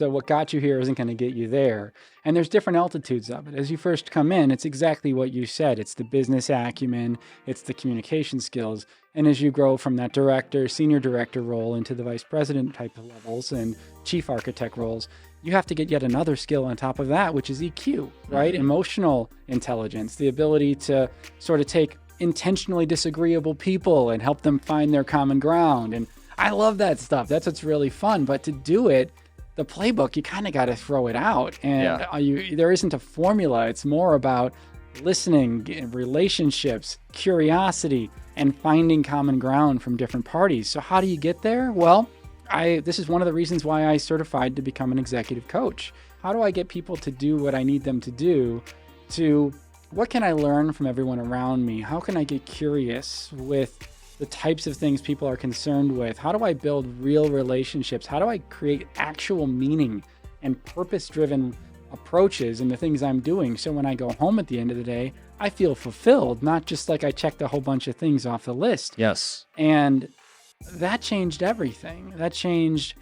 So what got you here isn't going to get you there. And there's different altitudes of it. As you first come in, it's exactly what you said. It's the business acumen, it's the communication skills. And as you grow from that director, senior director role into the vice president type of levels and chief architect roles, you have to get yet another skill on top of that, which is EQ, right? Emotional intelligence, the ability to sort of take intentionally disagreeable people and help them find their common ground. And I love that stuff. That's what's really fun. But to do it, the playbook, you kind of got to throw it out. And there isn't a formula. It's more about listening, relationships, curiosity, and finding common ground from different parties. So how do you get there? Well, this is one of the reasons why I certified to become an executive coach. How do I get people to do what I need them to do? What can I learn from everyone around me? How can I get curious with the types of things people are concerned with? How do I build real relationships? How do I create actual meaning and purpose-driven approaches in the things I'm doing? So when I go home at the end of the day, I feel fulfilled, not just like I checked a whole bunch of things off the list. Yes. And that changed everything. That changed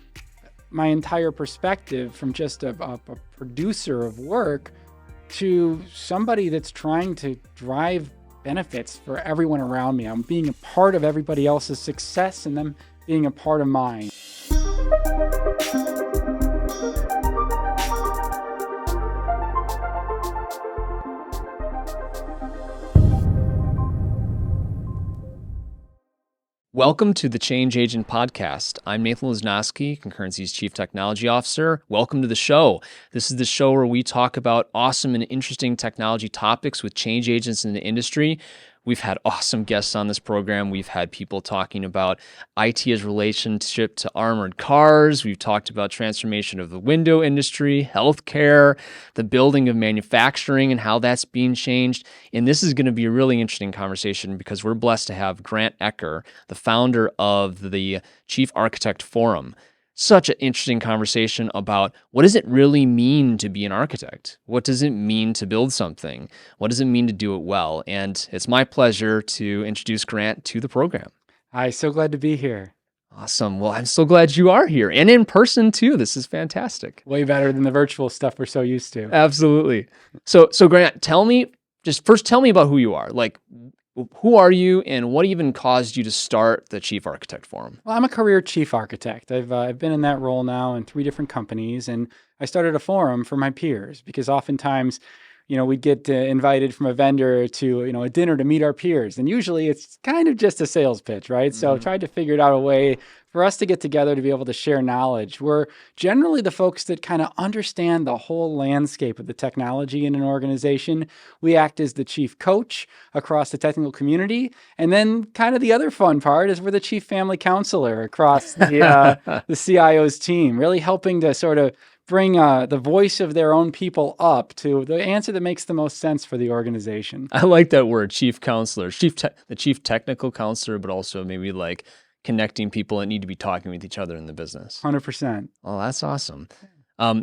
my entire perspective from just a producer of work to somebody that's trying to drive benefits for everyone around me. I'm being a part of everybody else's success and them being a part of mine. Welcome to the Change Agent Podcast. I'm Nathan Wisnowski, Concurrency's Chief Technology Officer. Welcome to the show. This is the show where we talk about awesome and interesting technology topics with change agents in the industry. We've had awesome guests on this program. We've had people talking about IT's relationship to armored cars. We've talked about transformation of the window industry, healthcare, the building of manufacturing and how that's being changed. And this is going to be a really interesting conversation because we're blessed to have Grant Ecker, the founder of the Chief Architect Forum. Such an interesting conversation about what does it really mean to be an architect? What does it mean to build something? What does it mean to do it well? And it's my pleasure to introduce Grant to the program. Hi, so glad to be here. Awesome. Well, I'm so glad you are here and in person too. This is fantastic. Way better than the virtual stuff we're so used to. Absolutely. So Grant, tell me about who you are. Like, who are you and what even caused you to start the Chief Architect Forum? Well, I'm a career chief architect. I've been in that role now in 3 different companies, and I started a forum for my peers because oftentimes, we'd get invited from a vendor to, a dinner to meet our peers. And usually it's kind of just a sales pitch, right? So I tried to figure out a way for us to get together to be able to share knowledge. We're generally the folks that kind of understand the whole landscape of the technology in an organization. We act as the chief coach across the technical community. And then kind of the other fun part is we're the chief family counselor across the CIO's team, really helping to sort of bring the voice of their own people up to the answer that makes the most sense for the organization. I like that word, chief counselor, the chief technical counselor, but also maybe like connecting people that need to be talking with each other in the business. 100%. Oh, that's awesome.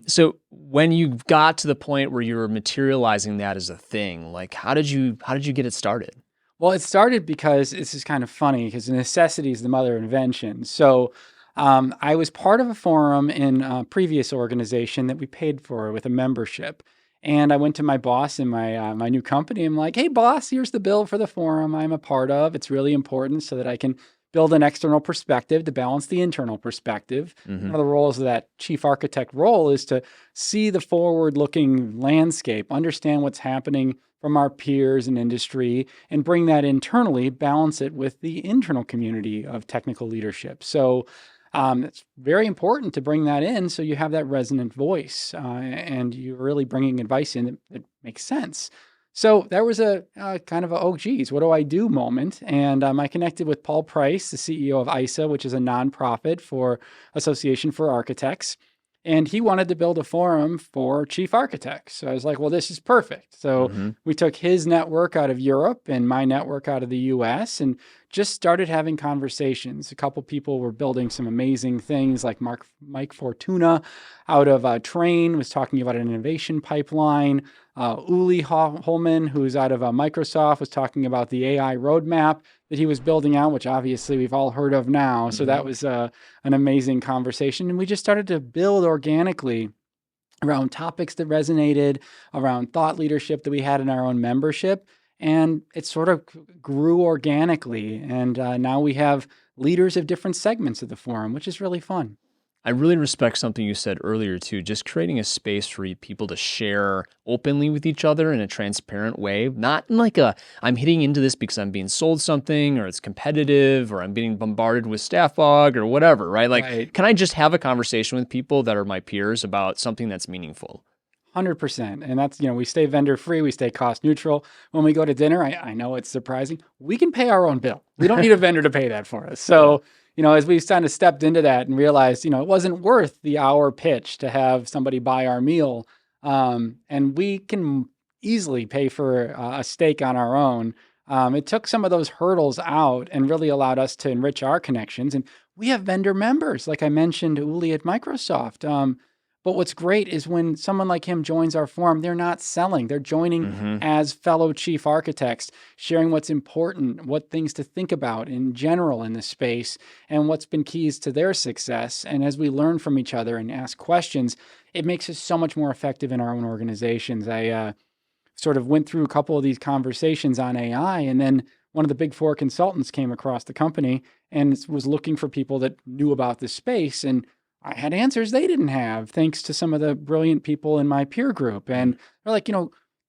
So when you got to the point where you were materializing that as a thing, like how did you get it started? Well, it started because this is kind of funny because necessity is the mother of invention. So I was part of a forum in a previous organization that we paid for with a membership. And I went to my boss in my new company. I'm like, hey, boss, here's the bill for the forum I'm a part of. It's really important so that I can build an external perspective to balance the internal perspective. One of the roles of that chief architect role is to see the forward-looking landscape, understand what's happening from our peers in industry, and bring that internally, balance it with the internal community of technical leadership. So it's very important to bring that in so you have that resonant voice and you're really bringing advice in that makes sense. So there was a kind of a, oh, geez, what do I do moment? And I connected with Paul Price, the CEO of ISA, which is a nonprofit for Association for Architects. And he wanted to build a forum for chief architects. So I was like, well, this is perfect. So we took his network out of Europe and my network out of the US and just started having conversations. A couple people were building some amazing things, like Mike Fortuna out of Train was talking about an innovation pipeline. Uli Holman, who's out of Microsoft, was talking about the AI roadmap that he was building out, which obviously we've all heard of now. So that was an amazing conversation. And we just started to build organically around topics that resonated, around thought leadership that we had in our own membership. And it sort of grew organically. And now we have leaders of different segments of the forum, which is really fun. I really respect something you said earlier too, just creating a space for people to share openly with each other in a transparent way, not in like I'm hitting into this because I'm being sold something or it's competitive or I'm being bombarded with staff bug or whatever, right? Like, Can I just have a conversation with people that are my peers about something that's meaningful? 100%. And that's, we stay vendor free, we stay cost neutral. When we go to dinner, I know it's surprising, we can pay our own bill. We don't need a vendor to pay that for us. So, as we kind of stepped into that and realized, it wasn't worth the hour pitch to have somebody buy our meal. And we can easily pay for a steak on our own. It took some of those hurdles out and really allowed us to enrich our connections. And we have vendor members, like I mentioned, Uli at Microsoft. But what's great is when someone like him joins our forum, they're not selling. They're joining as fellow chief architects, sharing what's important, what things to think about in general in the space, and what's been keys to their success. And as we learn from each other and ask questions, it makes us so much more effective in our own organizations. I sort of went through a couple of these conversations on AI, and then one of the big four consultants came across the company and was looking for people that knew about this space. And I had answers they didn't have, thanks to some of the brilliant people in my peer group. And they're like,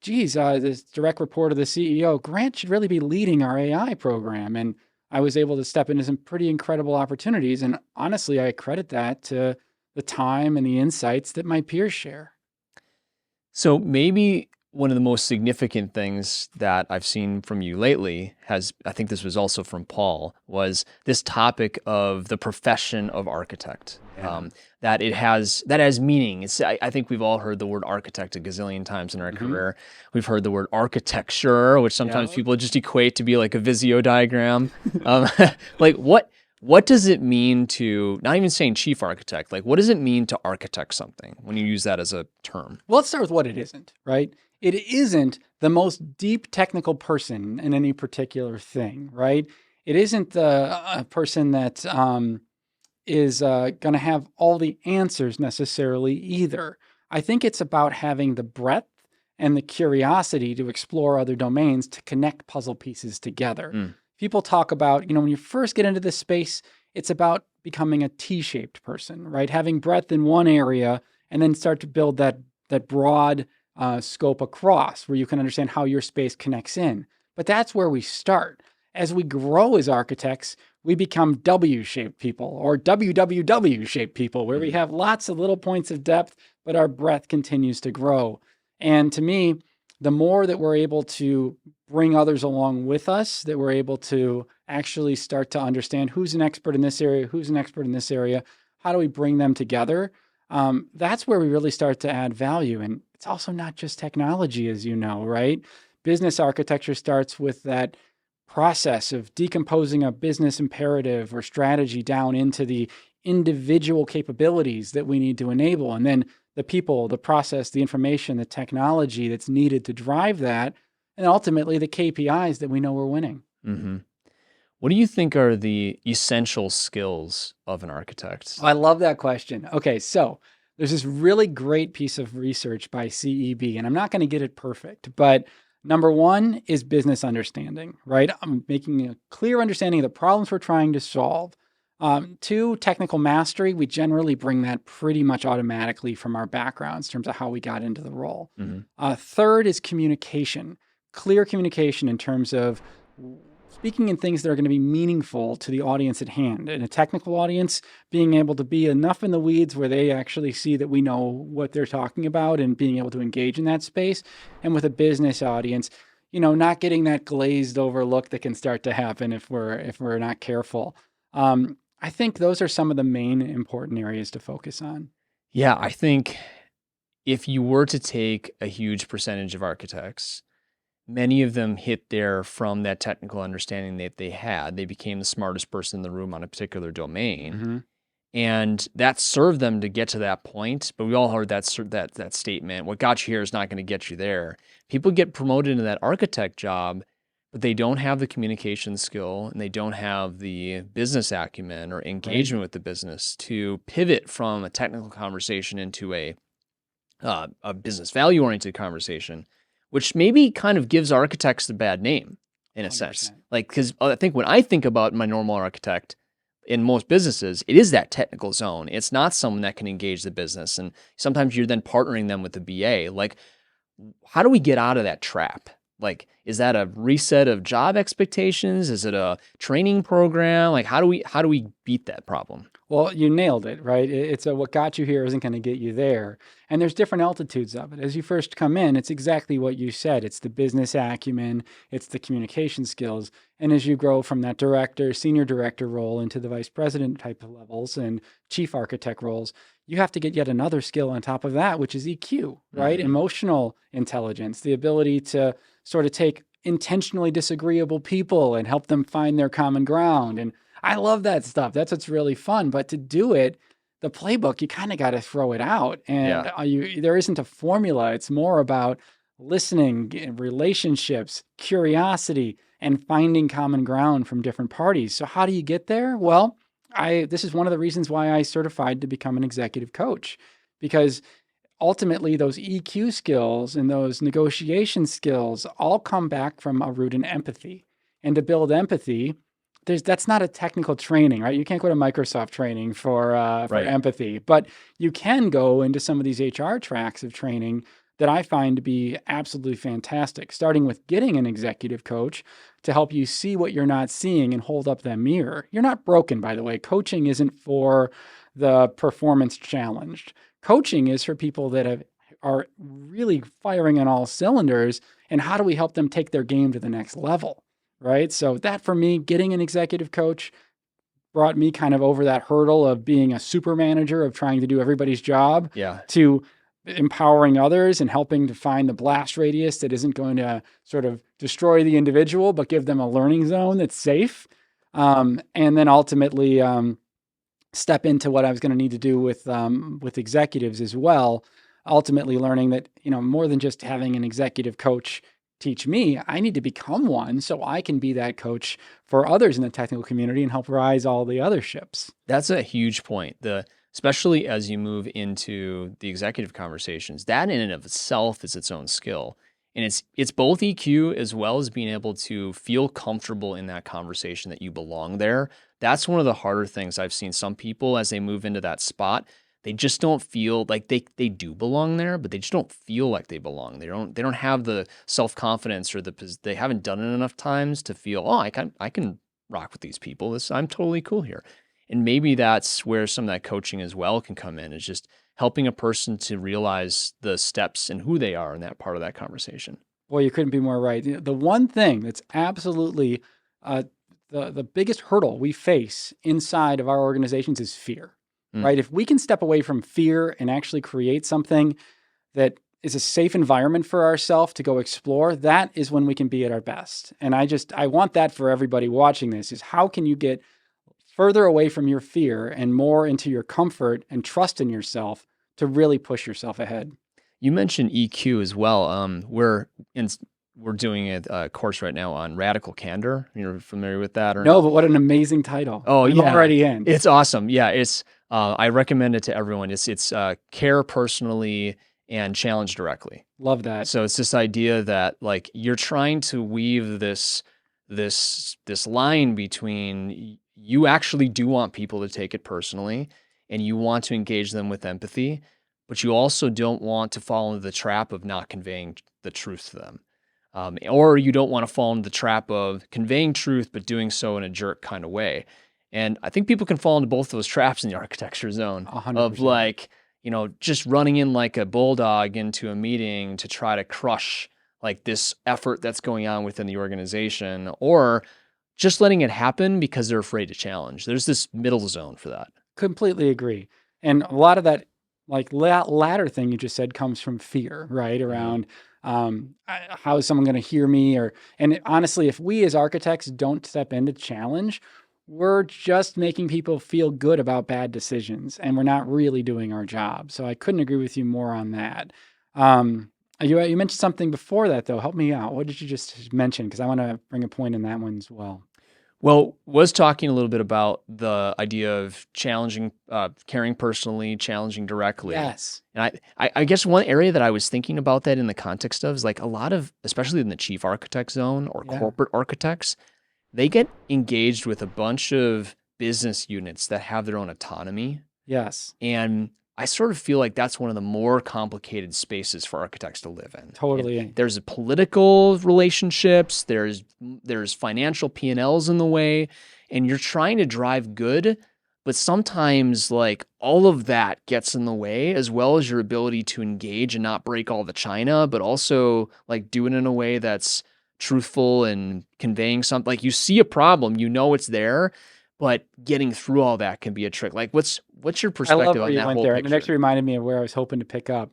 geez, this direct report of the CEO, Grant should really be leading our AI program. And I was able to step into some pretty incredible opportunities. And honestly, I credit that to the time and the insights that my peers share. So maybe one of the most significant things that I've seen from you lately I think this was also from Paul, was this topic of the profession of architect. Yeah. That has meaning. I think we've all heard the word architect a gazillion times in our career. We've heard the word architecture, which sometimes people just equate to be like a Visio diagram. Like what does it mean to, not even saying chief architect, like what does it mean to architect something when you use that as a term? Well, let's start with what it isn't, right? It isn't the most deep technical person in any particular thing, right? It isn't the person that is going to have all the answers necessarily either. I think it's about having the breadth and the curiosity to explore other domains to connect puzzle pieces together. People talk about, when you first get into this space, it's about becoming a T-shaped person, right? Having breadth in one area and then start to build that broad scope across where you can understand how your space connects in. But that's where we start. As we grow as architects, we become W-shaped people or WWW-shaped people, where we have lots of little points of depth, but our breadth continues to grow. And to me, the more that we're able to bring others along with us, that we're able to actually start to understand who's an expert in this area, who's an expert in this area, how do we bring them together? That's where we really start to add value. And it's also not just technology, as you know, right? Business architecture starts with that process of decomposing a business imperative or strategy down into the individual capabilities that we need to enable. And then the people, the process, the information, the technology that's needed to drive that, and ultimately the KPIs that we know we're winning. What do you think are the essential skills of an architect? I love that question. Okay, so there's this really great piece of research by CEB, and I'm not going to get it perfect, but number one is business understanding, right? I'm making a clear understanding of the problems we're trying to solve. Two, technical mastery. We generally bring that pretty much automatically from our backgrounds in terms of how we got into the role. Third is communication, clear communication in terms of speaking in things that are going to be meaningful to the audience at hand. In a technical audience, being able to be enough in the weeds where they actually see that we know what they're talking about and being able to engage in that space. And with a business audience, not getting that glazed over look that can start to happen if we're not careful. I think those are some of the main important areas to focus on. Yeah, I think if you were to take a huge percentage of architects many of them hit there from that technical understanding that they had. They became the smartest person in the room on a particular domain. Mm-hmm. And that served them to get to that point. But we all heard that statement, what got you here is not going to get you there. People get promoted into that architect job, but they don't have the communication skill and they don't have the business acumen or Right. engagement with the business to pivot from a technical conversation into a business value-oriented conversation, which maybe kind of gives architects the bad name in a sense. 100%. Like, because I think when I think about my normal architect in most businesses, it is that technical zone. It's not someone that can engage the business. And sometimes you're then partnering them with the BA. Like, how do we get out of that trap? Like, is that a reset of job expectations? Is it a training program? Like, how do we beat that problem? Well, you nailed it, right? It's what got you here isn't going to get you there. And there's different altitudes of it. As you first come in, it's exactly what you said. It's the business acumen, it's the communication skills. And as you grow from that director, senior director role into the vice president type of levels and chief architect roles, you have to get yet another skill on top of that, which is EQ, right? Mm-hmm. Emotional intelligence, the ability to sort of take intentionally disagreeable people and help them find their common ground. And I love that stuff. That's what's really fun. But to do it, the playbook, you kind of got to throw it out. And there isn't a formula. It's more about listening, relationships, curiosity, and finding common ground from different parties. So how do you get there? Well, this is one of the reasons why I certified to become an executive coach, because ultimately those EQ skills and those negotiation skills all come back from a root in empathy. And to build empathy, that's not a technical training, right? You can't go to Microsoft training for Right. empathy, but you can go into some of these HR tracks of training that I find to be absolutely fantastic, starting with getting an executive coach to help you see what you're not seeing and hold up that mirror. You're not broken, by the way. Coaching isn't for the performance challenged. Coaching is for people that are really firing on all cylinders, and how do we help them take their game to the next level? Right. So that for me, getting an executive coach brought me kind of over that hurdle of being a super manager of trying to do everybody's job Yeah. to empowering others and helping to find the blast radius that isn't going to sort of destroy the individual, but give them a learning zone that's safe. And then ultimately step into what I was going to need to do with executives as well. Ultimately learning that, more than just having an executive coach teach me, I need to become one so I can be that coach for others in the technical community and help rise all the other ships. That's a huge point. Especially as you move into the executive conversations, that in and of itself is its own skill. And it's both EQ as well as being able to feel comfortable in that conversation that you belong there. That's one of the harder things I've seen. Some people, as they move into that spot, they just don't feel like they do belong there, but they just don't feel like they belong. They don't have the self-confidence or they haven't done it enough times to feel, oh, I can rock with these people. I'm totally cool here. And maybe that's where some of that coaching as well can come in, is just helping a person to realize the steps and who they are in that part of that conversation. Boy, you couldn't be more right. The one thing that's absolutely the biggest hurdle we face inside of our organizations is fear, right? If we can step away from fear and actually create something that is a safe environment for ourselves to go explore, that is when we can be at our best. And I want that for everybody watching this, is how can you get further away from your fear and more into your comfort and trust in yourself to really push yourself ahead. You mentioned EQ as well. We're doing a course right now on radical candor. You're familiar with that or No, not? but what an amazing title. Oh, I'm yeah. already in. It's awesome. Yeah, I recommend it to everyone. It's care personally and challenge directly. Love that. So it's this idea that, like, you're trying to weave this line between you actually do want people to take it personally and you want to engage them with empathy, but you also don't want to fall into the trap of not conveying the truth to them. Or you don't want to fall into the trap of conveying truth, but doing so in a jerk kind of way. And I think people can fall into both those traps in the architecture zone 100%. of, like, just running in like a bulldog into a meeting to try to crush like this effort that's going on within the organization, or just letting it happen because they're afraid to challenge. There's this middle zone for that. Completely agree. And a lot of that, like latter thing you just said, comes from fear, right? Around How is someone going to hear me? And honestly, if we as architects don't step in to challenge, we're just making people feel good about bad decisions, and we're not really doing our job. So I couldn't agree with you more on that. You mentioned something before that, though. Help me out. What did you just mention? Because I want to bring a point in that one as well. Well, was talking a little bit about the idea of challenging, caring personally, challenging directly. Yes. And I guess one area that I was thinking about that in the context of is like a lot of, especially in the chief architect zone or corporate architects, they get engaged with a bunch of business units that have their own autonomy. Yes. And I sort of feel like that's one of the more complicated spaces for architects to live in. Totally. And there's political relationships, there's financial P&Ls in the way, and you're trying to drive good, but sometimes like all of that gets in the way, as well as your ability to engage and not break all the china, but also like do it in a way that's truthful and conveying something. Like you see a problem, you know it's there, but getting through all that can be a trick. Like what's your perspective on that whole picture? And it actually reminded me of where I was hoping to pick up.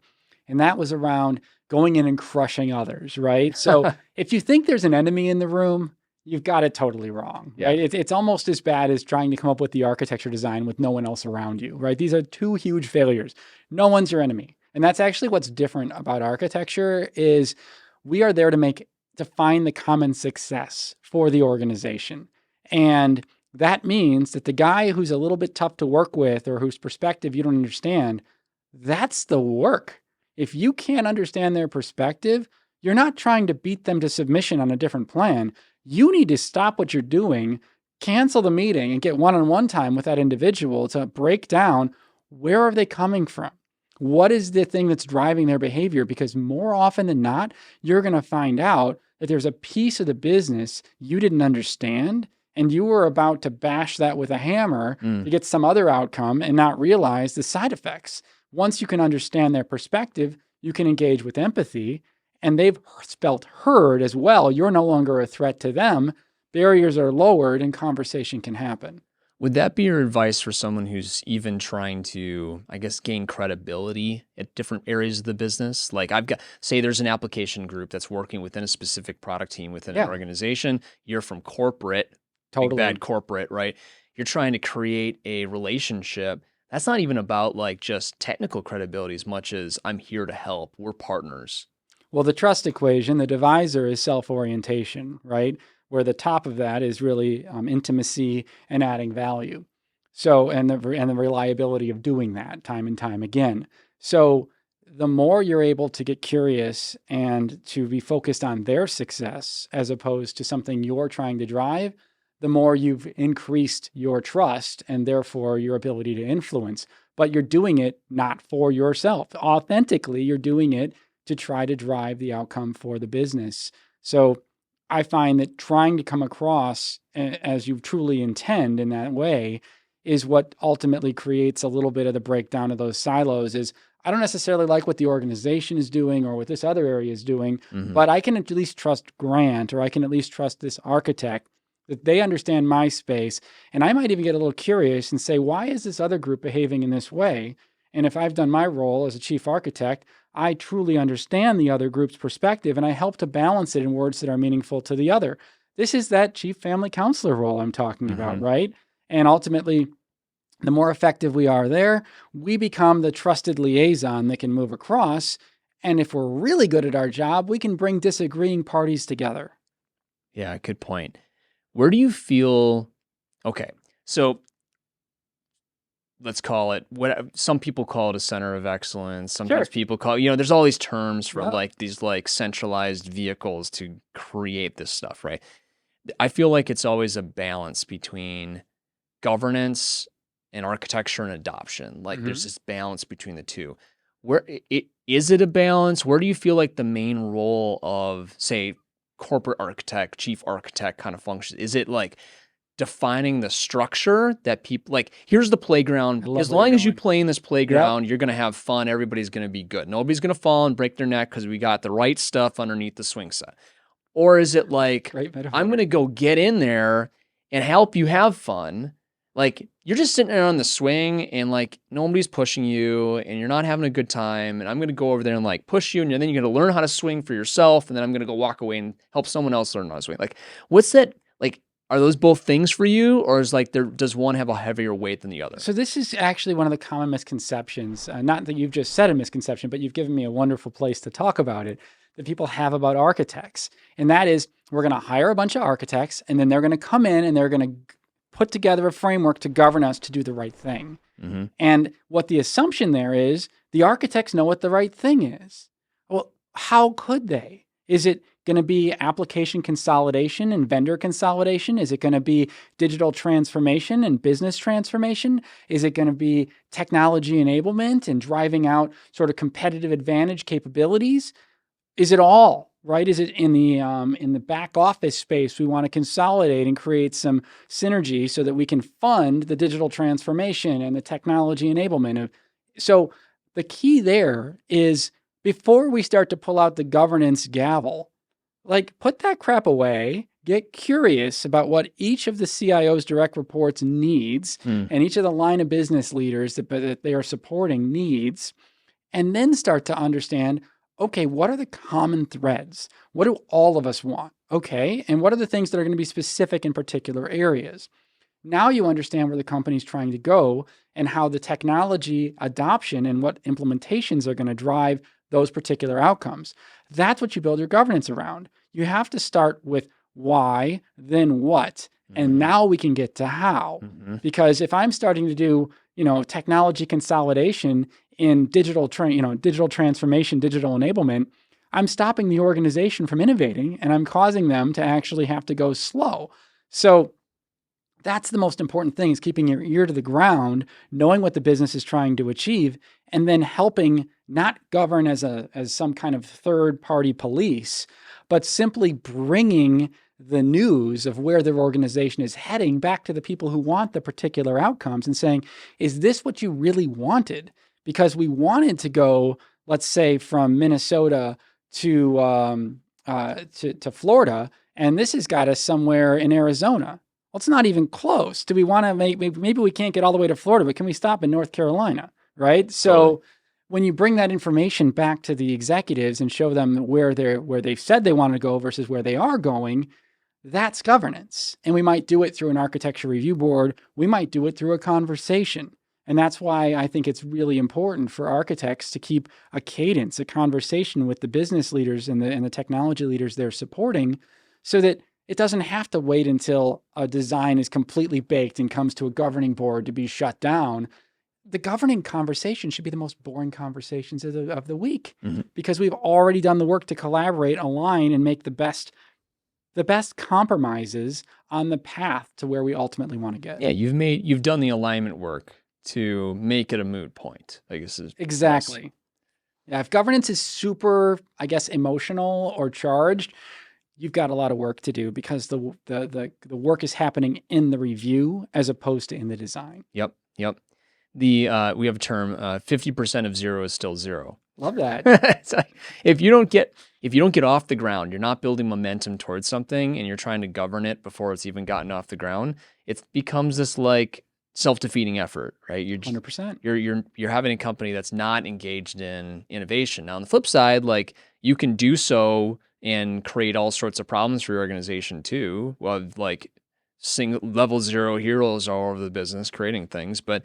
And that was around going in and crushing others, right? So if you think there's an enemy in the room, you've got it totally wrong, right? It's almost as bad as trying to come up with the architecture design with no one else around you, right? These are two huge failures. No one's your enemy. And that's actually what's different about architecture is we are there to find the common success for the organization. And that means that the guy who's a little bit tough to work with or whose perspective you don't understand, that's the work. If you can't understand their perspective, you're not trying to beat them to submission on a different plan. You need to stop what you're doing, cancel the meeting, and get one-on-one time with that individual to break down where are they coming from? What is the thing that's driving their behavior? Because more often than not, you're going to find out that there's a piece of the business you didn't understand, and you were about to bash that with a hammer to get some other outcome and not realize the side effects. Once you can understand their perspective, you can engage with empathy, and they've felt heard as well. You're no longer a threat to them. Barriers are lowered and conversation can happen. Would that be your advice for someone who's even trying to, I guess, gain credibility at different areas of the business? Like say there's an application group that's working within a specific product team within an organization. You're from corporate. Totally. Big bad corporate, right? You're trying to create a relationship. That's not even about like just technical credibility as much as I'm here to help. We're partners. Well, the trust equation, the divisor is self-orientation, right? Where the top of that is really intimacy and adding value. So, and the reliability of doing that time and time again. So the more you're able to get curious and to be focused on their success as opposed to something you're trying to drive, the more you've increased your trust and therefore your ability to influence. But you're doing it not for yourself. Authentically, you're doing it to try to drive the outcome for the business. So I find that trying to come across as you truly intend in that way is what ultimately creates a little bit of the breakdown of those silos. Is I don't necessarily like what the organization is doing or what this other area is doing, but I can at least trust Grant, or I can at least trust this architect that they understand my space. And I might even get a little curious and say, why is this other group behaving in this way? And if I've done my role as a chief architect, I truly understand the other group's perspective and I help to balance it in words that are meaningful to the other. This is that chief family counselor role I'm talking about, right? And ultimately, the more effective we are there, we become the trusted liaison that can move across. And if we're really good at our job, we can bring disagreeing parties together. Yeah, good point. Where do you feel, okay, so let's call it, what some people call it a center of excellence. Sometimes people call, there's all these terms for like these like centralized vehicles to create this stuff, right? I feel like it's always a balance between governance and architecture and adoption. Like there's this balance between the two. Is it a balance? Where do you feel like the main role of, say, corporate architect, chief architect kind of function? Is it like defining the structure that people like, here's the playground. As long as you play in this playground, you're going to have fun. Everybody's going to be good. Nobody's going to fall and break their neck because we got the right stuff underneath the swing set. Or is it like, I'm going to go get in there and help you have fun, like you're just sitting there on the swing and like nobody's pushing you and you're not having a good time. And I'm going to go over there and like push you. And then you're going to learn how to swing for yourself. And then I'm going to go walk away and help someone else learn how to swing. Like, what's that? Like, are those both things for you? Or is like, does one have a heavier weight than the other? So this is actually one of the common misconceptions, not that you've just said a misconception, but you've given me a wonderful place to talk about it, that people have about architects. And that is, we're going to hire a bunch of architects, and then they're going to come in and they're going to put together a framework to govern us to do the right thing. Mm-hmm. And what the assumption there is, the architects know what the right thing is. Well, how could they? Is it going to be application consolidation and vendor consolidation? Is it going to be digital transformation and business transformation? Is it going to be technology enablement and driving out sort of competitive advantage capabilities? Is it all, right? Is it in the back office space? We want to consolidate and create some synergy so that we can fund the digital transformation and the technology enablement. So the key there is, before we start to pull out the governance gavel, like, put that crap away, get curious about what each of the CIO's direct reports needs and each of the line of business leaders that they are supporting needs, and then start to understand, okay, what are the common threads? What do all of us want? Okay, and what are the things that are going to be specific in particular areas? Now you understand where the company's trying to go and how the technology adoption and what implementations are going to drive those particular outcomes. That's what you build your governance around. You have to start with why, then what, and now we can get to how. Because if I'm starting to do, technology consolidation in digital transformation, digital enablement, I'm stopping the organization from innovating, and I'm causing them to actually have to go slow. So that's the most important thing, is keeping your ear to the ground, knowing what the business is trying to achieve, and then helping not govern as some kind of third-party police, but simply bringing the news of where their organization is heading back to the people who want the particular outcomes and saying, is this what you really wanted? Because we wanted to go, let's say, from Minnesota to Florida, and this has got us somewhere in Arizona. Well, it's not even close. Do we want to maybe we can't get all the way to Florida, but can we stop in North Carolina, right? So when you bring that information back to the executives and show them where they've said they want to go versus where they are going, that's governance. And we might do it through an architecture review board. We might do it through a conversation. And that's why I think it's really important for architects to keep a cadence, a conversation with the business leaders and the technology leaders they're supporting, so that it doesn't have to wait until a design is completely baked and comes to a governing board to be shut down. The governing conversation should be the most boring conversations of the week, because we've already done the work to collaborate, align, and make the best compromises on the path to where we ultimately want to get. Yeah, you've done the alignment work to make it a moot point, I guess. Exactly. Yeah, if governance is super, I guess, emotional or charged, you've got a lot of work to do, because the work is happening in the review as opposed to in the design. Yep. We have a term, 50% of zero is still zero. Love that. It's like, if you don't get off the ground, you're not building momentum towards something, and you're trying to govern it before it's even gotten off the ground, it becomes this like self-defeating effort, right? You're just, 100%. You're having a company that's not engaged in innovation. Now, on the flip side, like, you can do so and create all sorts of problems for your organization too. Well, like level zero heroes all over the business creating things, but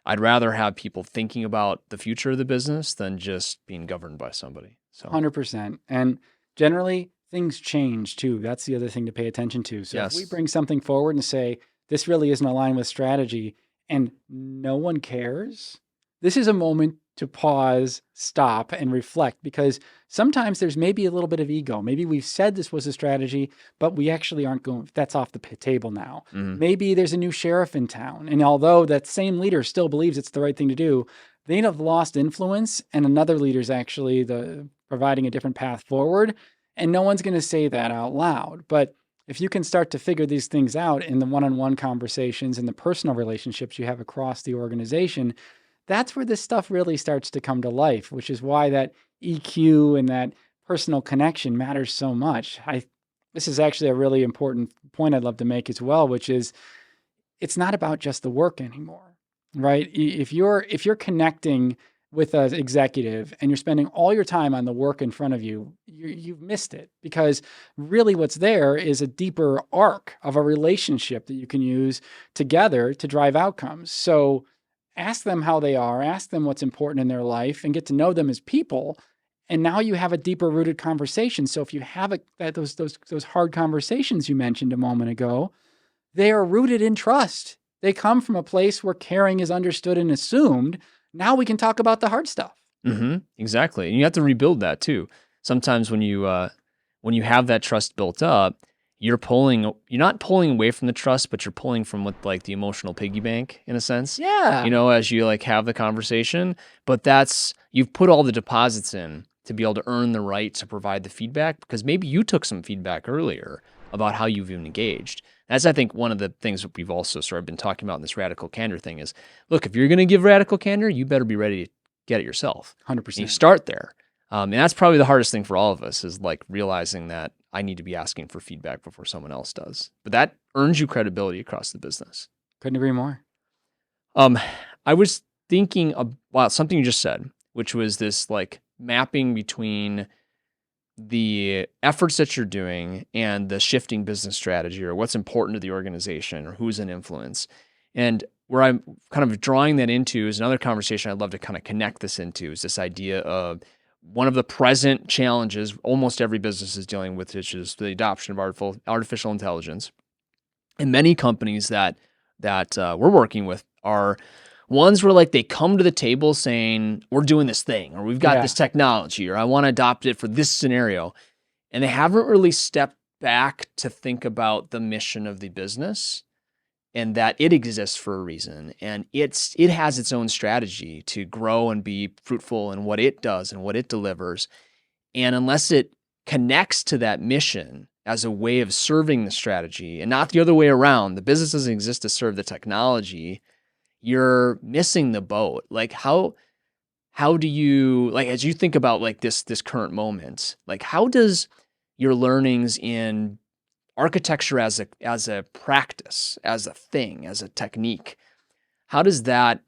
I'd rather have people thinking about the future of the business than just being governed by somebody. So 100%. And generally, things change too. That's the other thing to pay attention to. So Yes. if we bring something forward and say, this really isn't aligned with strategy, and no one cares, this is a moment to pause, stop, and reflect, because sometimes there's maybe a little bit of ego. Maybe we've said this was a strategy, but we actually aren't going, that's off the table now. Maybe there's a new sheriff in town, and although that same leader still believes it's the right thing to do, they have lost influence, and another leader's actually providing a different path forward, and no one's going to say that out loud. But if you can start to figure these things out in the one-on-one conversations and the personal relationships you have across the organization, that's where this stuff really starts to come to life, which is why that EQ and that personal connection matters so much. This is actually a really important point I'd love to make as well, which is, it's not about just the work anymore, right? If you're connecting with an executive and you're spending all your time on the work in front of you, you've missed it, because really what's there is a deeper arc of a relationship that you can use together to drive outcomes. So ask them how they are, ask them what's important in their life, and get to know them as people. And now you have a deeper rooted conversation. So if you have those hard conversations you mentioned a moment ago, they are rooted in trust. They come from a place where caring is understood and assumed. Now we can talk about the hard stuff. Exactly. And you have to rebuild that too. Sometimes when you have that trust built up, you're not pulling away from the trust, but you're pulling from what, like, the emotional piggy bank, in a sense, Yeah, as you like have the conversation. But you've put all the deposits in to be able to earn the right to provide the feedback, because maybe you took some feedback earlier about how you've even engaged. That's, I think, one of the things that we've also sort of been talking about in this radical candor thing is, look, if you're going to give radical candor, you better be ready to get it yourself. 100%. And you start there. And that's probably the hardest thing for all of us, is like realizing that I need to be asking for feedback before someone else does. But that earns you credibility across the business. Couldn't agree more. I was thinking about something you just said, which was this like mapping between the efforts that you're doing and the shifting business strategy, or what's important to the organization, or who's an influence. And where I'm kind of drawing that into is another conversation I'd love to kind of connect this into, is this idea of one of the present challenges almost every business is dealing with, which is the adoption of artificial intelligence. And many companies that we're working with are ones where, like, they come to the table saying, we're doing this thing, or we've got this technology, or I want to adopt it for this scenario. And they haven't really stepped back to think about the mission of the business, and that it exists for a reason. And it has its own strategy to grow and be fruitful in what it does and what it delivers. And unless it connects to that mission as a way of serving the strategy, and not the other way around, the business doesn't exist to serve the technology, you're missing the boat. Like, how do you, like, as you think about like this current moment, how does your learnings in architecture as a practice, as a thing, as a technique, how does that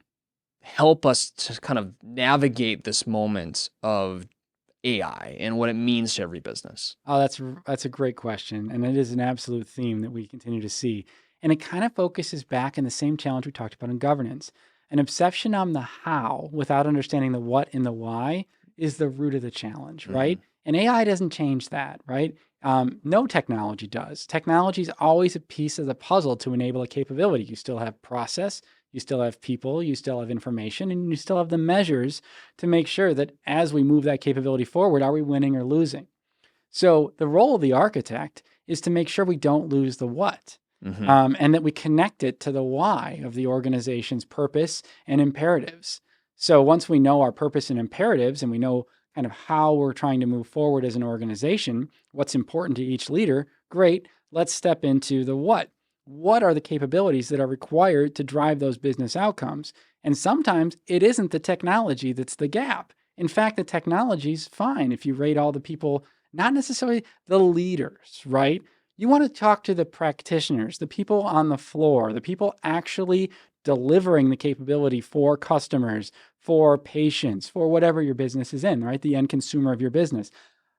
help us to kind of navigate this moment of AI and what it means to every business? Oh, that's a great question. And it is an absolute theme that we continue to see. And it kind of focuses back in the same challenge we talked about in governance. An obsession on the how without understanding the what and the why is the root of the challenge, right? And AI doesn't change that, right? No technology does. Technology is always a piece of the puzzle to enable a capability. You still have process, you still have people, you still have information, and you still have the measures to make sure that as we move that capability forward, are we winning or losing? So the role of the architect is to make sure we don't lose the what. And that we connect it to the why of the organization's purpose and imperatives. So once we know our purpose and imperatives, and we know kind of how we're trying to move forward as an organization, what's important to each leader, great, let's step into the what. What are the capabilities that are required to drive those business outcomes? And sometimes it isn't the technology that's the gap. In fact, the technology's fine if you rate all the people, not necessarily the leaders, right? You want to talk to the practitioners, the people on the floor, the people actually delivering the capability for customers, for patients, for whatever your business is in, right? The end consumer of your business.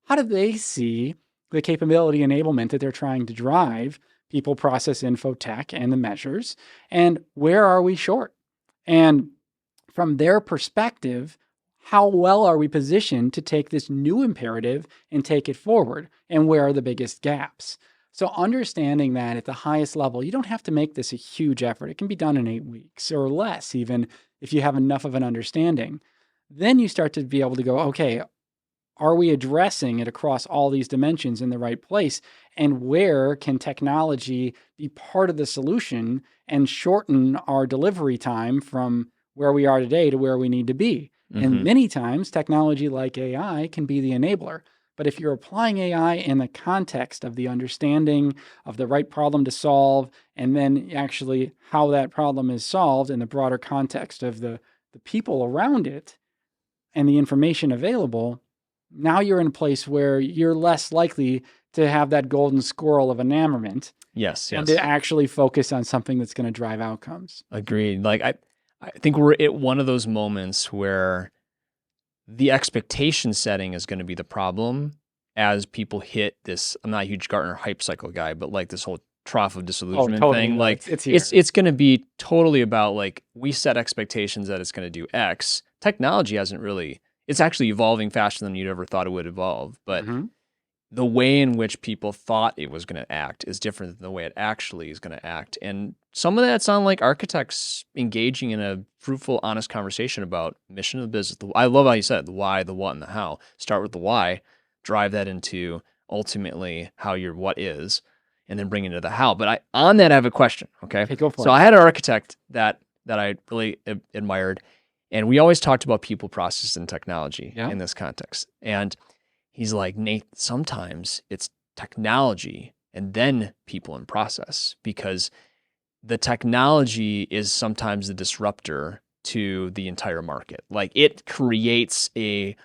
How do they see the capability enablement that they're trying to drive, people, process, info, tech, and the measures? And where are we short? And from their perspective, how well are we positioned to take this new imperative and take it forward? And where are the biggest gaps? So understanding that at the highest level, you don't have to make this a huge effort. It can be done in 8 weeks or less, even if you have enough of an understanding. Then you start to be able to go, okay, are we addressing it across all these dimensions in the right place? And where can technology be part of the solution and shorten our delivery time from where we are today to where we need to be? And many times, technology like AI can be the enabler. But if you're applying AI in the context of the understanding of the right problem to solve, and then actually how that problem is solved in the broader context of the people around it and the information available, now you're in a place where you're less likely to have that golden squirrel of enamorment Yes, and to yes. actually focus on something that's going to drive outcomes. Agreed. Like I think we're at one of those moments where the expectation setting is going to be the problem as people hit this. I'm not a huge Gartner hype cycle guy, but like this whole trough of Oh, disillusionment totally. thing, No, like it's it's here. it's going to be totally about like we set expectations that it's going to do X. Technology hasn't really. It's actually evolving faster than you'd ever thought it would evolve, but Hmm. the way in which people thought it was going to act is different than the way it actually is going to act. And some of that's on like architects engaging in a fruitful, honest conversation about mission of the business. I love how you said the why, the what, and the how. Start with the why, drive that into ultimately how your what is, and then bring it into the how. But on that, I have a question. Okay. Okay, go for So it. I had an architect that I really admired, and we always talked about people, process, and technology Yeah. in this context. And he's like, Nate, sometimes it's technology and then people and process, because the technology is sometimes the disruptor to the entire market. Like it creates a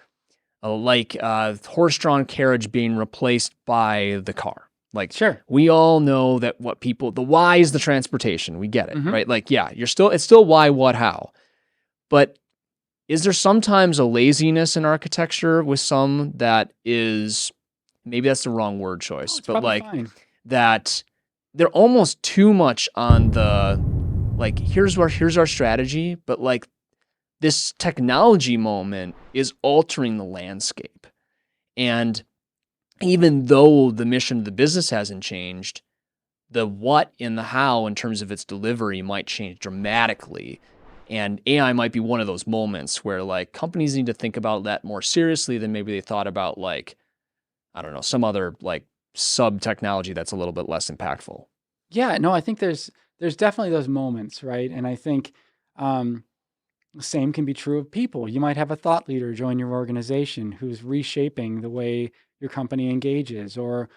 horse-drawn carriage being replaced by the car. Like Sure. we all know that the why is the transportation. We get it, Hmm. right? Like, yeah, it's still why, what, how. But is there sometimes a laziness in architecture with some that is, maybe that's the wrong word Oh, choice, it's but probably like fine. that they're almost too much on the like here's our strategy, but like this technology moment is altering the landscape. And even though the mission of the business hasn't changed, the what and the how in terms of its delivery might change dramatically. And AI might be one of those moments where like companies need to think about that more seriously than maybe they thought about like, I don't know, some other like sub technology that's a little bit less impactful. Yeah, no, I think there's definitely those moments, right? And I think um, the same can be true of people. You might have a thought leader join your organization who's reshaping the way your company engages, or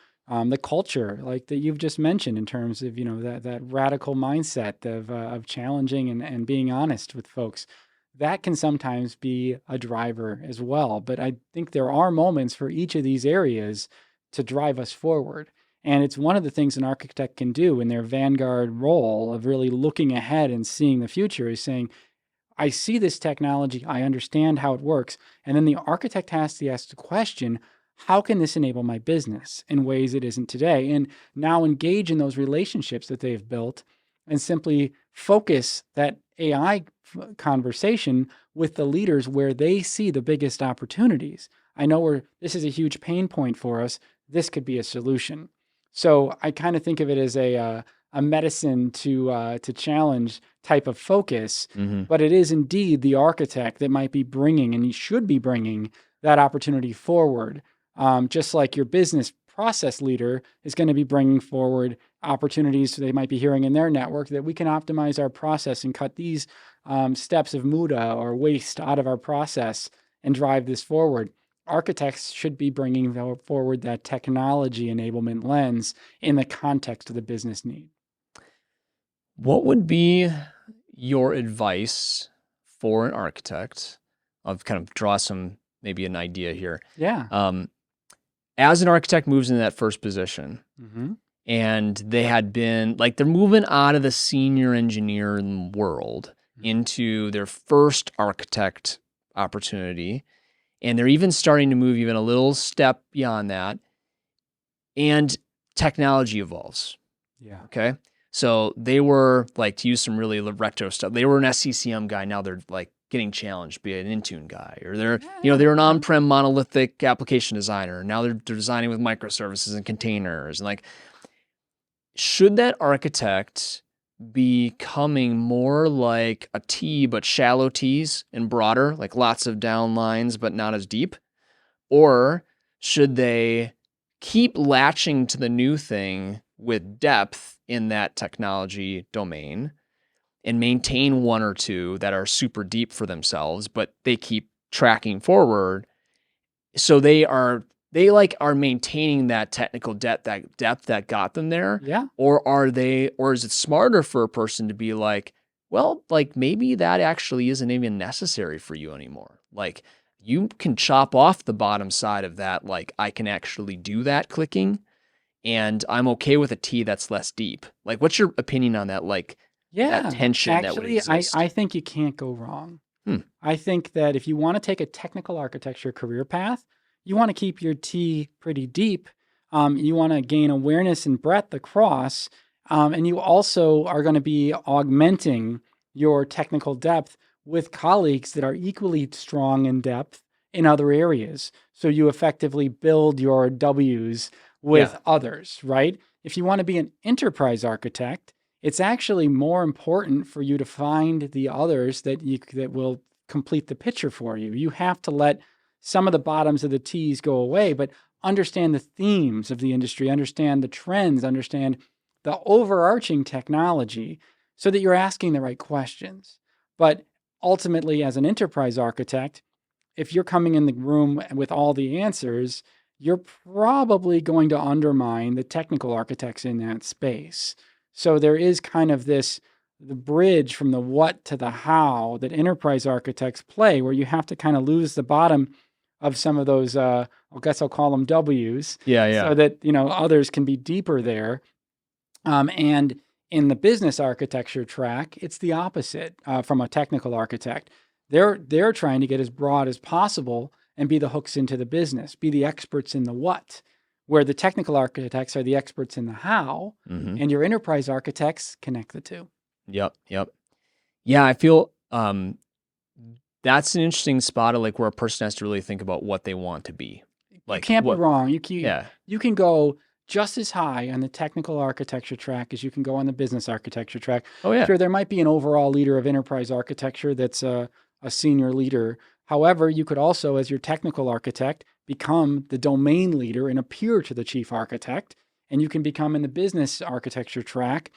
the culture, like that you've just mentioned, in terms of that radical mindset of challenging and being honest with folks. That can sometimes be a driver as well. But I think there are moments for each of these areas to drive us forward. And it's one of the things an architect can do in their vanguard role of really looking ahead and seeing the future, is saying, I see this technology, I understand how it works. And then the architect has to ask the question, how can this enable my business in ways it isn't today? And now engage in those relationships that they've built and simply focus that AI conversation with the leaders where they see the biggest opportunities. I know where this is a huge pain point for us. This could be a solution. So I kind of think of it as a medicine to challenge type of focus, Mm-hmm. but it is indeed the architect that might be bringing, and you should be bringing, that opportunity forward. Just like your business process leader is going to be bringing forward opportunities they might be hearing in their network, that we can optimize our process and cut these steps of muda or waste out of our process and drive this forward. Architects should be bringing forward that technology enablement lens in the context of the business need. What would be your advice for an architect? I'll kind of draw maybe an idea here. Yeah. Um, as an architect moves into that first position, Hmm. and they had been like, they're moving out of the senior engineer world into their first architect opportunity. And they're even starting to move even a little step beyond that. And technology evolves. Yeah. Okay. So they were like, to use some really retro stuff, they were an SCCM guy. Now they're like getting challenged, be an Intune guy, or they're an on-prem monolithic application designer. Now they're designing with microservices and containers. And like, should that architect be coming more like a T, but shallow T's and broader, like lots of down lines, but not as deep? Or should they keep latching to the new thing with depth in that technology domain and maintain one or two that are super deep for themselves, but they keep tracking forward? So they are maintaining that technical depth, that got them there. Yeah. Or is it smarter for a person to be like, well, like maybe that actually isn't even necessary for you anymore. Like you can chop off the bottom side of that. Like I can actually do that clicking and I'm okay with a T that's less deep. Like, what's your opinion on that? Like that Yeah, tension that would actually, I exist? think you can't go wrong. Hmm. I think that if you want to take a technical architecture career path, you want to keep your T pretty deep. You want to gain awareness and breadth across, and you also are going to be augmenting your technical depth with colleagues that are equally strong in depth in other areas. So you effectively build your W's with Yeah. others, right? If you want to be an enterprise architect, it's actually more important for you to find the others that will complete the picture for you. You have to let some of the bottoms of the T's go away, but understand the themes of the industry, understand the trends, understand the overarching technology so that you're asking the right questions. But ultimately, as an enterprise architect, if you're coming in the room with all the answers, you're probably going to undermine the technical architects in that space. So there is kind of the bridge from the what to the how that enterprise architects play, where you have to kind of lose the bottom of some of those, I guess I'll call them W's, Yeah. so Yeah. that others can be deeper there. And in the business architecture track, it's the opposite from a technical architect. They're trying to get as broad as possible and be the hooks into the business, be the experts in the what, where the technical architects are the experts in the how, Mm-hmm. and your enterprise architects connect the two. Yep. Yep. Yeah. I feel that's an interesting spot of like where a person has to really think about what they want to be. You Like can't be what? wrong. Yeah. You can go just as high on the technical architecture track as you can go on the business architecture track. Oh yeah. Sure, there might be an overall leader of enterprise architecture that's a senior leader. However, you could also, as your technical architect, become the domain leader and appear to the chief architect. And you can become in the business architecture track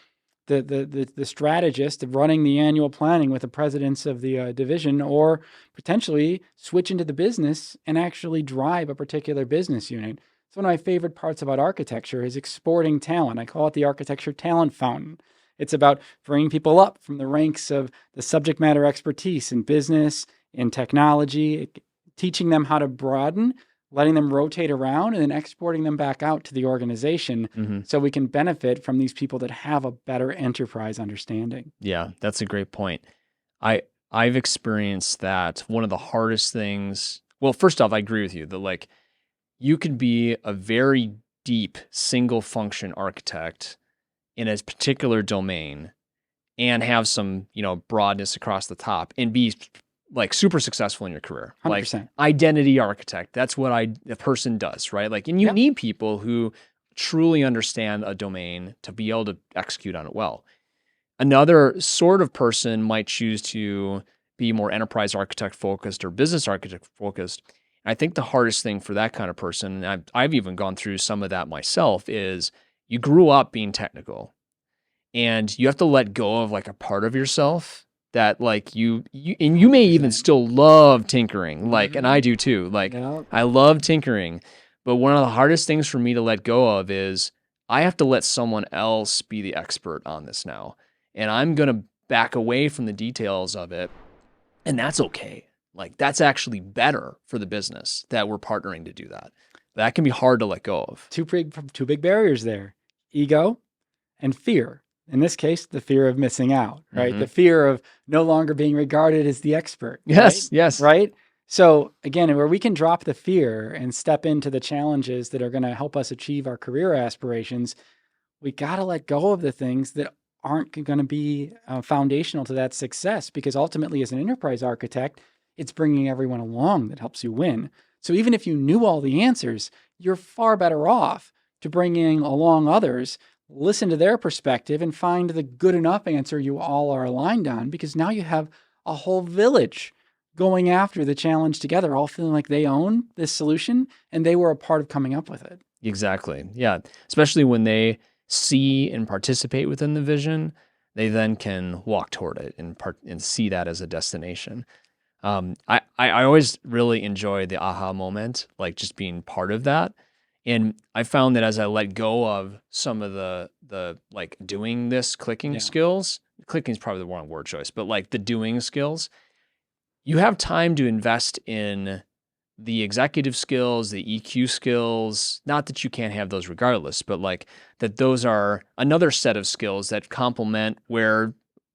the strategist of running the annual planning with the presidents of the division, or potentially switch into the business and actually drive a particular business unit. It's one of my favorite parts about architecture is exporting talent. I call it the architecture talent fountain. It's about bringing people up from the ranks of the subject matter expertise in business, in technology, teaching them how to broaden, letting them rotate around, and then exporting them back out to the organization Mm-hmm. so we can benefit from these people that have a better enterprise understanding. Yeah. That's a great point. I I've experienced that one of the hardest things. Well, first off, I agree with you that like you could be a very deep single function architect in a particular domain and have some, broadness across the top and be like super successful in your career. Like 100%. identity architect, that's what a person does, right? Like, and you Yep. need people who truly understand a domain to be able to execute on it well. Another sort of person might choose to be more enterprise architect focused or business architect focused. And I think the hardest thing for that kind of person, and I've even gone through some of that myself, is you grew up being technical and you have to let go of like a part of yourself that like you may even 100%. still love tinkering, like, and I Mhm. do too. Like Yep. I love tinkering, but one of the hardest things for me to let go of is I have to let someone else be the expert on this now. And I'm going to back away from the details of it. And that's okay. Like that's actually better for the business that we're partnering to do that. That can be hard to let go of. Two big barriers there: ego and fear. In this case, the fear of missing out, right? Mm-hmm. The fear of no longer being regarded as the expert, right? Yes. Yes. Right. So again, where we can drop the fear and step into the challenges that are going to help us achieve our career aspirations, we got to let go of the things that aren't going to be foundational to that success, because ultimately as an enterprise architect, it's bringing everyone along that helps you win. So even if you knew all the answers, you're far better off to bringing along others, listen to their perspective, and find the good enough answer you all are aligned on, because now you have a whole village going after the challenge together, all feeling like they own this solution and they were a part of coming up with it. Exactly. Yeah. Especially when they see and participate within the vision, they then can walk toward it and see that as a destination. I always really enjoy the aha moment, like just being part of that. And I found that as I let go of some of the like doing this clicking Yeah. skills, clicking is probably the wrong word choice, but like the doing skills, you have time to invest in the executive skills, the EQ skills, not that you can't have those regardless, but like that those are another set of skills that complement where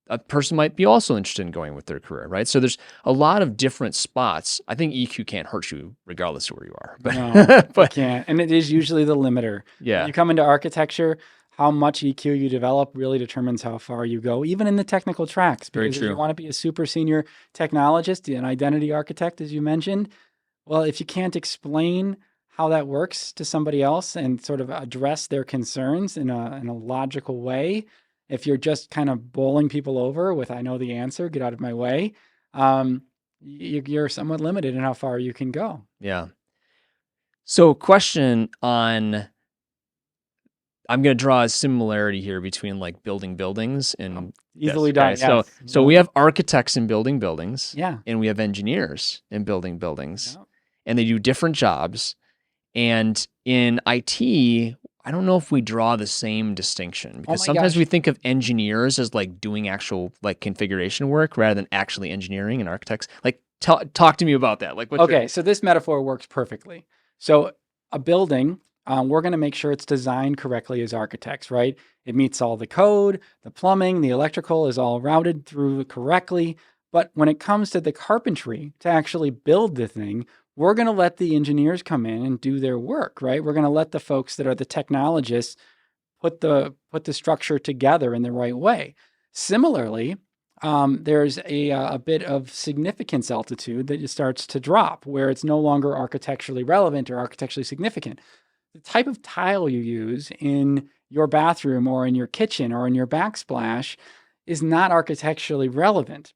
a person might be also interested in going with their career, right? So there's a lot of different spots. I think EQ can't hurt you regardless of where you are, but No, it but can't. And it is usually the limiter. When yeah, you come into architecture, how much EQ you develop really determines how far you go, even in the technical tracks. very Because if you true. want to be a super senior technologist, an identity architect, as you mentioned, well, if you can't explain how that works to somebody else and sort of address their concerns in a logical way, if you're just kind of bowling people over with, I know the answer, get out of my way, um, you're somewhat limited in how far you can go. Yeah. So question on I'm going to draw a similarity here between like building buildings Oh, and this. easily Okay. done. Yes. So we have architects in building buildings Yeah. and we have engineers in building buildings Yeah. and they do different jobs. And in IT, I don't know if we draw the same distinction Oh because my sometimes we gosh. think of engineers as like doing actual like configuration work rather than actually engineering and architects. Like talk to me about that. Like what's your Okay. So this metaphor works perfectly. So a building, we're going to make sure it's designed correctly as architects, right? It meets all the code, the plumbing, the electrical is all routed through correctly. But when it comes to the carpentry to actually build the thing, we're going to let the engineers come in and do their work, right? We're going to let the folks that are the technologists put the structure together in the right way. Similarly, there's a bit of significance altitude that starts to drop, where it's no longer architecturally relevant or architecturally significant. The type of tile you use in your bathroom or in your kitchen or in your backsplash is not architecturally relevant.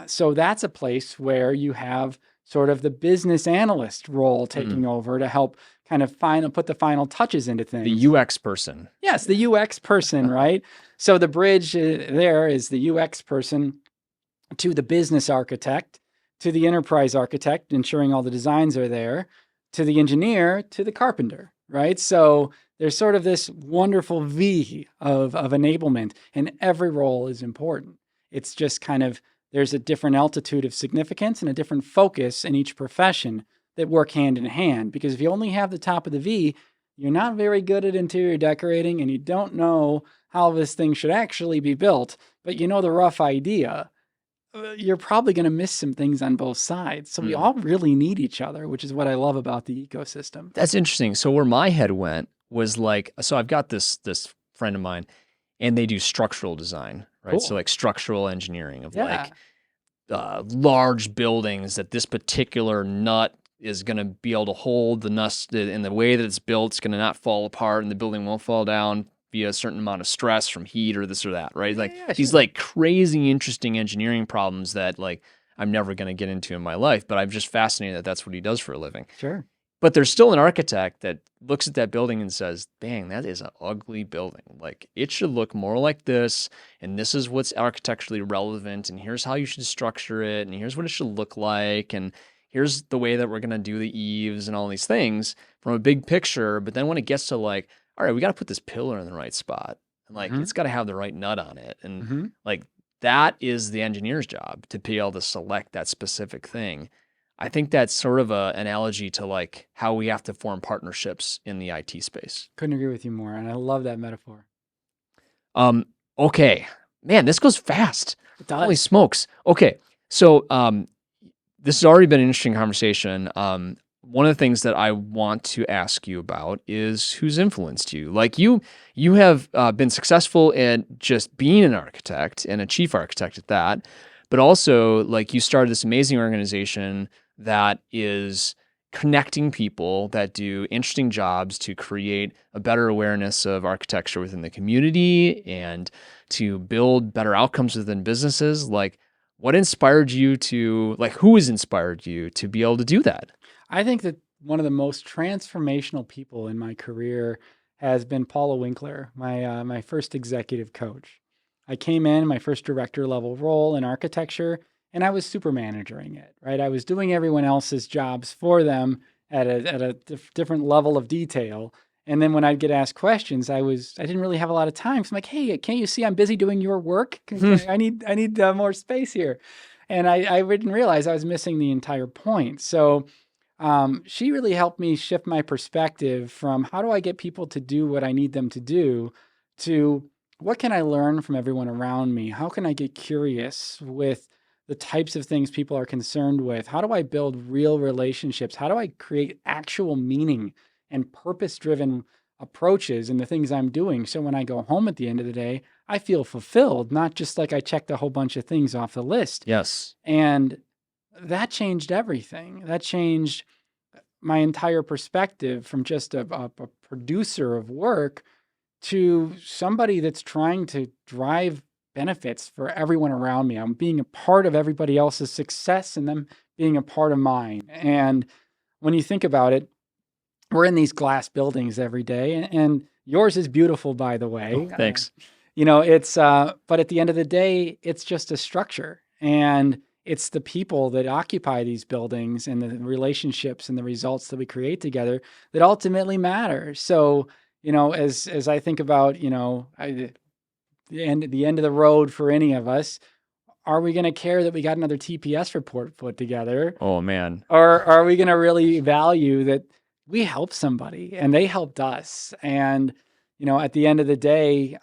So that's a place where you have sort of the business analyst role taking over to help kind of put the final touches into the things. UX person? Yes, the UX person, right? So the bridge there is the UX person to the business architect, to the enterprise architect, ensuring all the designs are there, to the engineer, to the carpenter, right? So there's sort of this wonderful V of enablement, and every role is important. It's just kind of there's a different altitude of significance and a different focus in each profession that work hand in hand. Because if you only have the top of the V, you're not very good at interior decorating and you don't know how this thing should actually be built, but you know the rough idea. You're probably going to miss some things on both sides. So we all really need each other, which is what I love about the ecosystem. That's interesting. So where my head went was like, so I've got this friend of mine, and they do structural design, right? So Cool. like structural engineering of Yeah. like large buildings that this particular nut is going to be able to hold the nuts in the way that it's built. It's going to not fall apart, and the building won't fall down via a certain amount of stress from heat or this or that, right? Like Yeah, these sure. like crazy interesting engineering problems that like I'm never going to get into in my life, but I'm just fascinated that that's what he does for a living. Sure. But there's still an architect that looks at that building and says, dang, that is an ugly building. Like it should look more like this. And this is what's architecturally relevant. And here's how you should structure it. And here's what it should look like. And here's the way that we're going to do the eaves and all these things from a big picture. But then when it gets to like, all right, we got to put this pillar in the right spot. And like, it's got to have the right nut on it. And like, that is the engineer's job to be able to select that specific thing. I think that's sort of an analogy to like how we have to form partnerships in the IT space. Couldn't agree with you more. And I love that metaphor. Okay, man, this goes fast. It does. Holy smokes. Okay, so this has already been an interesting conversation. One of the things that I want to ask you about is who's influenced you. Like you have been successful at just being an architect and a chief architect at that, but also like you started this amazing organization that is connecting people that do interesting jobs to create a better awareness of architecture within the community and to build better outcomes within businesses. Like, what inspired you to, like, who has inspired you to be able to do that? I think that one of the most transformational people in my career has been Paula Winkler, my first executive coach. I came in my first director level role in architecture, and I was super managing it, right? I was doing everyone else's jobs for them at a different level of detail. And then when I'd get asked questions, I didn't really have a lot of time. So I'm like, hey, can't you see I'm busy doing your work? I need more space here. And I didn't realize I was missing the entire point. So she really helped me shift my perspective from how do I get people to do what I need them to do to what can I learn from everyone around me? How can I get curious with the types of things people are concerned with? How do I build real relationships? How do I create actual meaning and purpose-driven approaches in the things I'm doing? So when I go home at the end of the day, I feel fulfilled, not just like I checked a whole bunch of things off the list. Yes. And that changed everything. That changed my entire perspective from just a producer of work to somebody that's trying to drive benefits for everyone around me. I'm being a part of everybody else's success and them being a part of mine. And when you think about it, we're in these glass buildings every day, and yours is beautiful, by the way. Oh, thanks. It's, but at the end of the day, it's just a structure. And it's the people that occupy these buildings and the relationships and the results that we create together that ultimately matter. So, as I think about, the end of the road for any of us, are we going to care that we got another TPS report put together? Oh, man. Or are we going to really value that we helped somebody and they helped us? And, at the end of the day,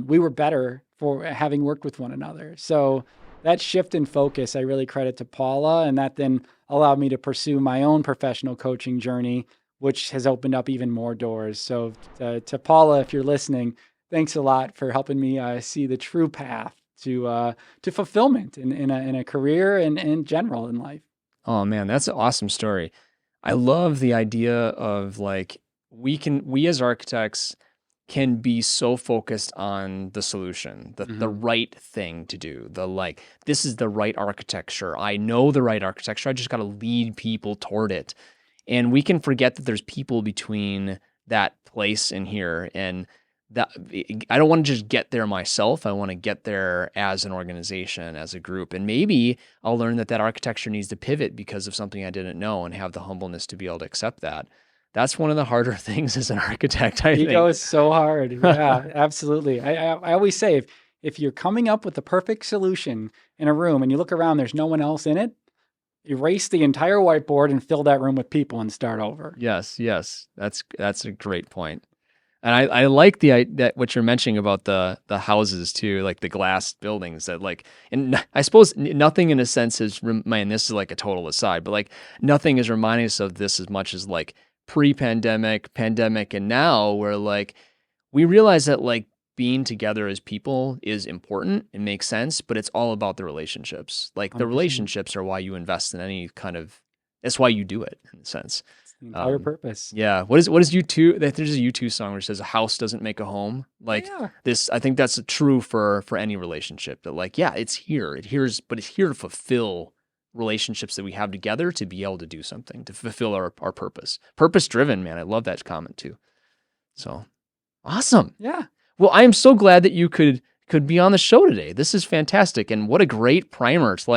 we were better for having worked with one another. So that shift in focus, I really credit to Paula, and that then allowed me to pursue my own professional coaching journey, which has opened up even more doors. So to Paula, if you're listening, thanks a lot for helping me see the true path to fulfillment in a career and in general in life. Oh, man, that's an awesome story. I love the idea of like, we as architects can be so focused on the solution, the right thing to do, this is the right architecture. I know the right architecture. I just got to lead people toward it. And we can forget that there's people between that place and here. And that I don't want to just get there myself. I want to get there as an organization, as a group. And maybe I'll learn that architecture needs to pivot because of something I didn't know and have the humbleness to be able to accept that. That's one of the harder things as an architect, I think. Ego is so hard. Yeah, absolutely. I always say, if you're coming up with the perfect solution in a room and you look around, there's no one else in it, erase the entire whiteboard and fill that room with people and start over. Yes. That's a great point. And I like that what you're mentioning about the houses too, like the glass buildings that and I suppose nothing in a sense is, man, this is like a total aside, but nothing is reminding us of this as much as pre-pandemic, pandemic, and now where we realize that being together as people is important. It makes sense, but it's all about the relationships. The 100%. relationships are why you invest in any kind of, that's why you do it in a sense. It's the entire purpose. Yeah. What is U2? There's a U2 song where it says a house doesn't make a home. This, I think that's true for any relationship that yeah, it's here. But it's here to fulfill relationships that we have together to be able to do something, to fulfill our purpose. Purpose driven, man. I love that comment too. So awesome. Yeah. Well, I am so glad that you could be on the show today. This is fantastic. And what a great primer. It's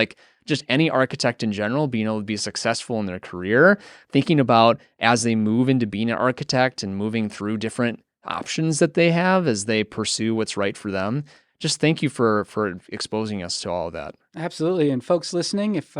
just any architect in general being able to be successful in their career, thinking about as they move into being an architect and moving through different options that they have as they pursue what's right for them. Just thank you for exposing us to all of that. Absolutely. And folks listening, if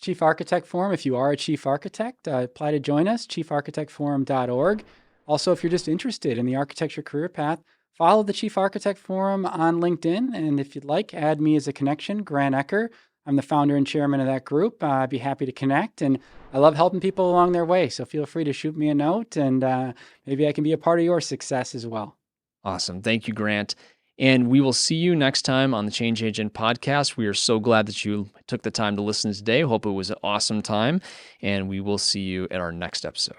Chief Architect Forum, if you are a chief architect, apply to join us, chiefarchitectforum.org. Also, if you're just interested in the architecture career path, follow the Chief Architect Forum on LinkedIn. And if you'd like, add me as a connection, Grant Ecker. I'm the founder and chairman of that group. I'd be happy to connect. And I love helping people along their way. So feel free to shoot me a note and maybe I can be a part of your success as well. Awesome. Thank you, Grant. And we will see you next time on the Change Agent podcast. We are so glad that you took the time to listen today. Hope it was an awesome time. And we will see you at our next episode.